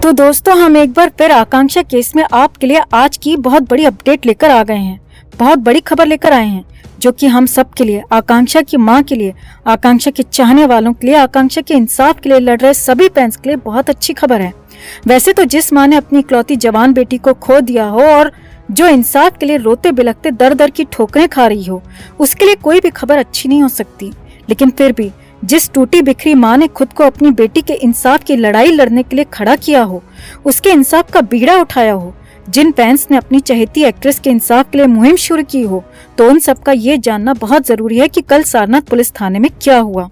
तो दोस्तों, हम एक बार फिर आकांक्षा केस में आपके लिए आज की बहुत बड़ी अपडेट लेकर आ गए हैं। बहुत बड़ी खबर लेकर आए हैं जो कि हम सब के लिए, आकांक्षा की मां के लिए, आकांक्षा के चाहने वालों के लिए, आकांक्षा के इंसाफ के लिए लड़ रहे सभी फैंस के लिए बहुत अच्छी खबर है। वैसे तो जिस मां ने अपनी इकलौती जवान बेटी को खो दिया हो और जो इंसाफ के लिए रोते बिलखते दर दर की ठोकरें खा रही हो, उसके लिए कोई भी खबर अच्छी नहीं हो सकती। लेकिन फिर भी जिस टूटी बिखरी माँ ने खुद को अपनी बेटी के इंसाफ की लड़ाई लड़ने के लिए खड़ा किया हो, उसके इंसाफ का बीड़ा उठाया हो, जिन फैंस ने अपनी चहेती एक्ट्रेस के इंसाफ के लिए मुहिम शुरू की हो, तो उन सबका ये जानना बहुत जरूरी है कि कल सारनाथ पुलिस थाने में क्या हुआ।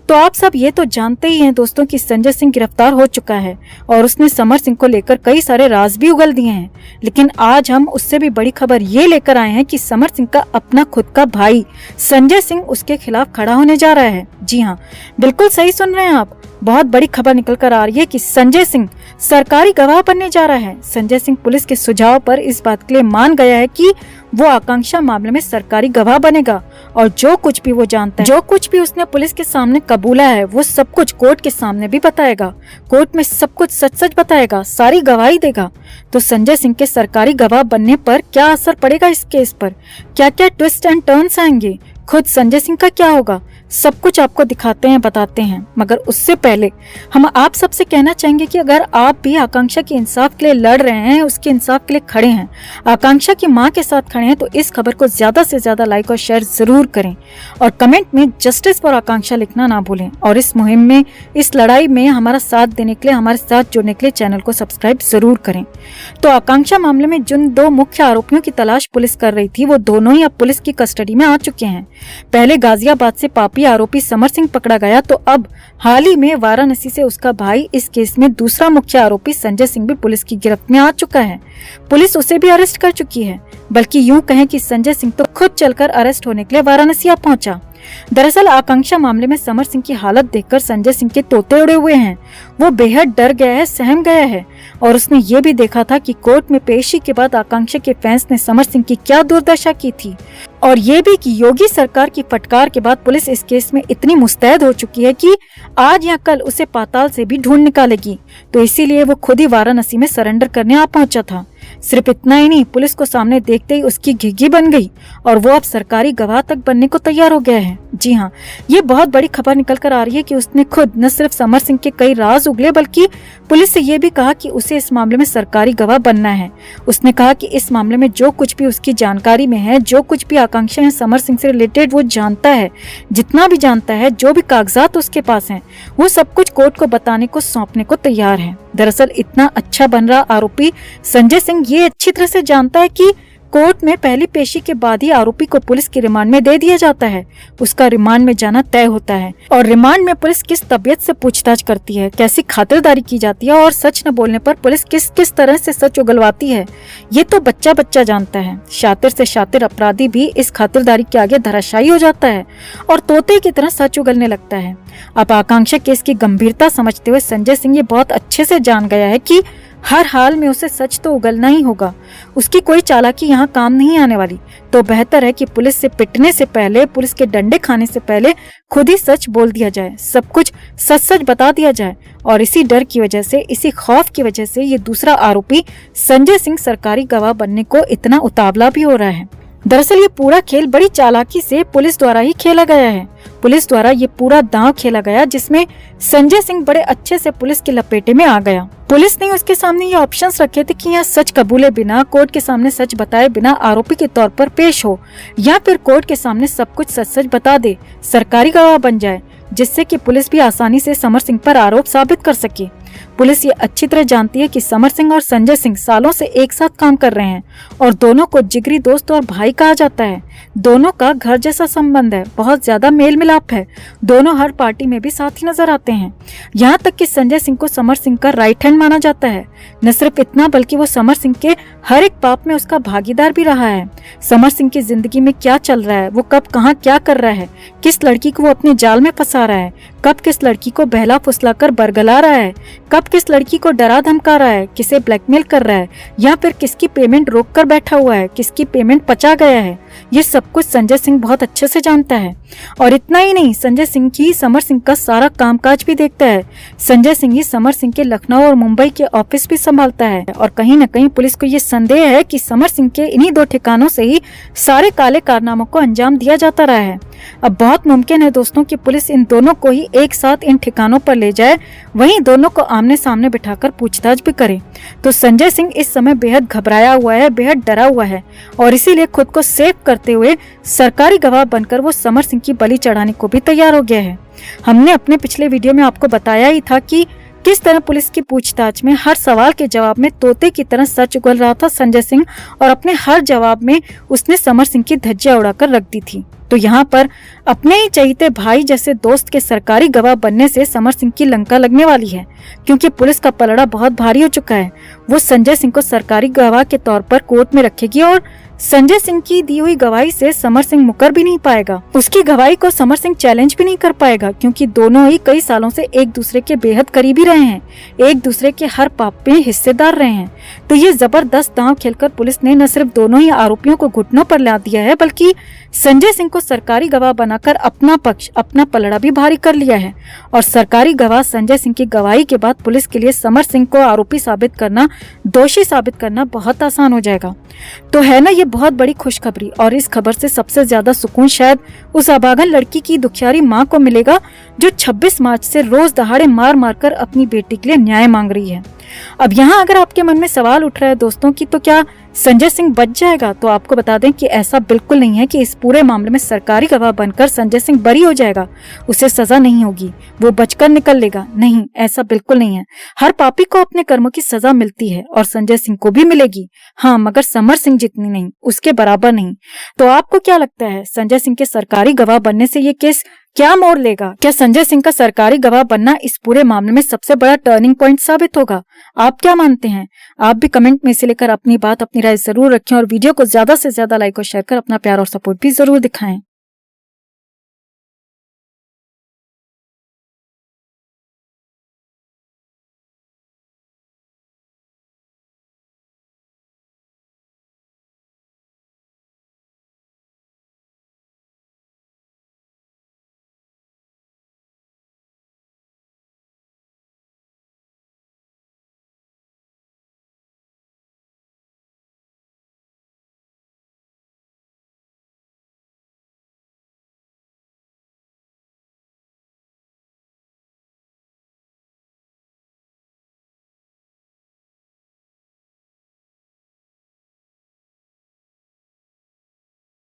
तो आप सब ये तो जानते ही हैं दोस्तों कि संजय सिंह गिरफ्तार हो चुका है और उसने समर सिंह को लेकर कई सारे राज भी उगल दिए हैं। लेकिन आज हम उससे भी बड़ी खबर ये लेकर आए हैं कि समर सिंह का अपना खुद का भाई संजय सिंह उसके खिलाफ खड़ा होने जा रहा है। जी हाँ, बिल्कुल सही सुन रहे हैं आप। बहुत बड़ी खबर निकल कर आ रही है कि संजय सिंह सरकारी गवाह बनने जा रहा है। संजय सिंह पुलिस के सुझाव पर इस बात के लिए मान गया है कि वो आकांक्षा मामले में सरकारी गवाह बनेगा और जो कुछ भी वो जानता है, जो कुछ भी उसने पुलिस के सामने कबूला है, वो सब कुछ कोर्ट के सामने भी बताएगा। कोर्ट में सब कुछ सच सच बताएगा, सारी गवाही देगा। तो संजय सिंह के सरकारी गवाह बनने पर क्या असर पड़ेगा इस केस पर, क्या क्या ट्विस्ट एंड टर्न्स आएंगे, खुद संजय सिंह का क्या होगा, सब कुछ आपको दिखाते हैं, बताते हैं। मगर उससे पहले हम आप सबसे कहना चाहेंगे कि अगर आप भी आकांक्षा के इंसाफ के लिए लड़ रहे हैं, उसके इंसाफ के लिए खड़े हैं, आकांक्षा की मां के साथ खड़े हैं, तो इस खबर को ज्यादा से ज्यादा लाइक और शेयर जरूर करें और कमेंट में जस्टिस फॉर आकांक्षा लिखना ना भूलें। और इस मुहिम में, इस लड़ाई में हमारा साथ देने के लिए, हमारे साथ जुड़ने के लिए चैनल को सब्सक्राइब जरूर करें। तो आकांक्षा मामले में जिन दो मुख्य आरोपियों की तलाश पुलिस कर रही थी, वो दोनों ही अब पुलिस की कस्टडी में आ चुके हैं। पहले गाजियाबाद से पापी आरोपी समर सिंह पकड़ा गया, तो अब हाल ही में वाराणसी से उसका भाई, इस केस में दूसरा मुख्य आरोपी संजय सिंह भी पुलिस की गिरफ्त में आ चुका है। पुलिस उसे भी अरेस्ट कर चुकी है। बल्कि यूं कहें कि संजय सिंह तो खुद चलकर अरेस्ट होने के लिए वाराणसी आ पहुंचा। दरअसल आकांक्षा मामले में समर सिंह की हालत देखकर संजय सिंह के तोते उड़े हुए हैं। वो बेहद डर गया है, सहम गया है और उसने ये भी देखा था कि कोर्ट में पेशी के बाद आकांक्षा के फैंस ने समर सिंह की क्या दुर्दशा की थी, और ये भी कि योगी सरकार की फटकार के बाद पुलिस इस केस में इतनी मुस्तैद हो चुकी है कि आज या कल उसे पाताल से भी ढूंढ निकालेगी। तो इसीलिए वो खुद ही वाराणसी में सरेंडर करने आ पहुंचा था। सिर्फ इतना ही नहीं, पुलिस को सामने देखते ही उसकी घिघी बन गई और वो अब सरकारी गवाह तक बनने को तैयार हो गया है। जी हाँ, ये बहुत बड़ी खबर निकल कर आ रही है कि उसने खुद न सिर्फ समर सिंह के कई राज उगले, बल्कि पुलिस से ये भी कहा कि उसे इस मामले में सरकारी गवाह बनना है। उसने कहा कि इस मामले में जो कुछ भी उसकी जानकारी में है, जो कुछ भी आकांक्षा है समर सिंह से रिलेटेड, वो जानता है, जितना भी जानता है, जो भी कागजात उसके पास हैं, वो सब कुछ कोर्ट को बताने को, सौंपने को तैयार है। दरअसल इतना अच्छा बन रहा आरोपी संजय सिंह ये अच्छी तरह से जानता है कि कोर्ट में पहली पेशी के बाद ही आरोपी को पुलिस की रिमांड में दे दिया जाता है। उसका रिमांड में जाना तय होता है और रिमांड में पुलिस किस तबीयत से पूछताछ करती है, कैसी खातिरदारी की जाती है और सच न बोलने पर पुलिस किस किस तरह से सच उगलवाती है, ये तो बच्चा बच्चा जानता है। शातिर से शातिर अपराधी भी इस खातिरदारी के आगे धराशायी हो जाता है और तोते की तरह सच उगलने लगता है। अब आकांक्षा केस की गंभीरता समझते हुए संजय सिंह ये बहुत अच्छे से जान गया है कि हर हाल में उसे सच तो उगलना ही होगा। उसकी कोई चालाकी यहाँ काम नहीं आने वाली। तो बेहतर है कि पुलिस से पिटने से पहले, पुलिस के डंडे खाने से पहले खुद ही सच बोल दिया जाए, सब कुछ सच सच बता दिया जाए। और इसी डर की वजह से, इसी खौफ की वजह से ये दूसरा आरोपी संजय सिंह सरकारी गवाह बनने को इतना उतावला भी हो रहा है। दरअसल ये पूरा खेल बड़ी चालाकी से पुलिस द्वारा ही खेला गया है। पुलिस द्वारा ये पूरा दांव खेला गया जिसमें संजय सिंह बड़े अच्छे से पुलिस के लपेटे में आ गया। पुलिस ने उसके सामने ये ऑप्शंस रखे थे कि यहाँ सच कबूले बिना, कोर्ट के सामने सच बताए बिना आरोपी के तौर पर पेश हो, या फिर कोर्ट के सामने सब कुछ सच सच बता दे, सरकारी गवाह बन जाए, जिससे कि पुलिस भी आसानी से समर सिंह पर आरोप साबित कर सके। पुलिस ये अच्छी तरह जानती है कि समर सिंह और संजय सिंह सालों से एक साथ काम कर रहे हैं और दोनों को जिगरी दोस्त और भाई कहा जाता है। दोनों का घर जैसा संबंध है, बहुत ज्यादा मेल मिलाप है, दोनों हर पार्टी में भी साथ ही नजर आते हैं। यहाँ तक कि संजय सिंह को समर सिंह का राइट हैंड माना जाता है। न सिर्फ इतना, बल्कि वो समर सिंह के हर एक पाप में उसका भागीदार भी रहा है। समर सिंह की जिंदगी में क्या चल रहा है, वो कब कहाँ क्या कर रहा है, किस लड़की को वो अपने जाल में फंसा रहा है, कब किस लड़की को बहला फुसला कर बरगला रहा है, कब किस लड़की को डरा धमका रहा है, किसे ब्लैकमेल कर रहा है, या फिर किसकी पेमेंट रोक कर बैठा हुआ है, किसकी पेमेंट पचा गया है, ये सब कुछ संजय सिंह बहुत अच्छे से जानता है। और इतना ही नहीं, संजय सिंह ही समर सिंह का सारा कामकाज भी देखता है। संजय सिंह ही समर सिंह के लखनऊ और मुंबई के ऑफिस भी संभालता है। और कहीं न कहीं पुलिस को ये संदेह है कि समर सिंह के इन्हीं 2 ठिकानों से ही सारे काले कारनामों को अंजाम दिया जाता रहा है। अब बहुत मुमकिन है दोस्तों कि पुलिस इन दोनों को ही एक साथ इन ठिकानों पर ले जाए, वहीं दोनों को आमने सामने बिठाकर पूछताछ भी करे। तो संजय सिंह इस समय बेहद घबराया हुआ है, बेहद डरा हुआ है और इसीलिए खुद को सेफ करते हुए सरकारी गवाह बनकर वो समर सिंह की बलि चढ़ाने को भी तैयार हो गया है। हमने अपने पिछले वीडियो में आपको बताया ही था कि किस तरह पुलिस की पूछताछ में हर सवाल के जवाब में तोते की तरह सच उगल रहा था संजय सिंह, और अपने हर जवाब में उसने समर सिंह की धज्जियां उड़ाकर रख दी थी। तो यहाँ पर अपने ही चहीते भाई जैसे दोस्त के सरकारी गवाह बनने से समर सिंह की लंका लगने वाली है, क्योंकि पुलिस का पलड़ा बहुत भारी हो चुका है। वो संजय सिंह को सरकारी गवाह के तौर पर कोर्ट में रखेगी और संजय सिंह की दी हुई गवाही से समर सिंह मुकर भी नहीं पाएगा। उसकी गवाही को समर सिंह चैलेंज भी नहीं कर पाएगा, क्योंकि दोनों ही कई सालों से एक दूसरे के बेहद करीबी रहे हैं, एक दूसरे के हर पाप में हिस्सेदार रहे हैं। तो ये जबरदस्त दांव खेलकर पुलिस ने न सिर्फ दोनों ही आरोपियों को घुटनों पर ला दिया है, बल्कि संजय सिंह को सरकारी गवाह बनाकर अपना पक्ष, अपना पलड़ा भी भारी कर लिया है। और सरकारी गवाह संजय सिंह की गवाही के बाद पुलिस के लिए समर सिंह को आरोपी साबित करना, दोषी साबित करना बहुत आसान हो जाएगा। तो है ना ये बहुत बड़ी खुशखबरी। और इस खबर से सबसे ज्यादा सुकून शायद उस अभागन लड़की की दुखियारी माँ को मिलेगा, जो 26 मार्च से रोज दहाड़े मार मार कर अपनी बेटी के लिए न्याय मांग रही है। अब यहाँ अगर आपके मन में सवाल उठ रहा है दोस्तों कि तो क्या संजय सिंह बच जाएगा, तो आपको बता दें कि ऐसा बिल्कुल नहीं है कि इस पूरे मामले में सरकारी गवाह बनकर संजय सिंह बरी हो जाएगा, उसे सजा नहीं होगी, वो बचकर निकल लेगा। नहीं, ऐसा बिल्कुल नहीं है। हर पापी को अपने कर्मों की सजा मिलती है और संजय सिंह को भी मिलेगी, हाँ, मगर समर सिंह जितनी नहीं, उसके बराबर नहीं। तो आपको क्या लगता है, संजय सिंह के सरकारी गवाह बनने से ये केस क्या मोड़ लेगा? क्या संजय सिंह का सरकारी गवाह बनना इस पूरे मामले में सबसे बड़ा टर्निंग पॉइंट साबित होगा? आप क्या मानते हैं? आप भी कमेंट में से लेकर अपनी बात, अपनी राय जरूर रखें और वीडियो को ज्यादा से ज्यादा लाइक और शेयर कर अपना प्यार और सपोर्ट भी जरूर दिखाएं।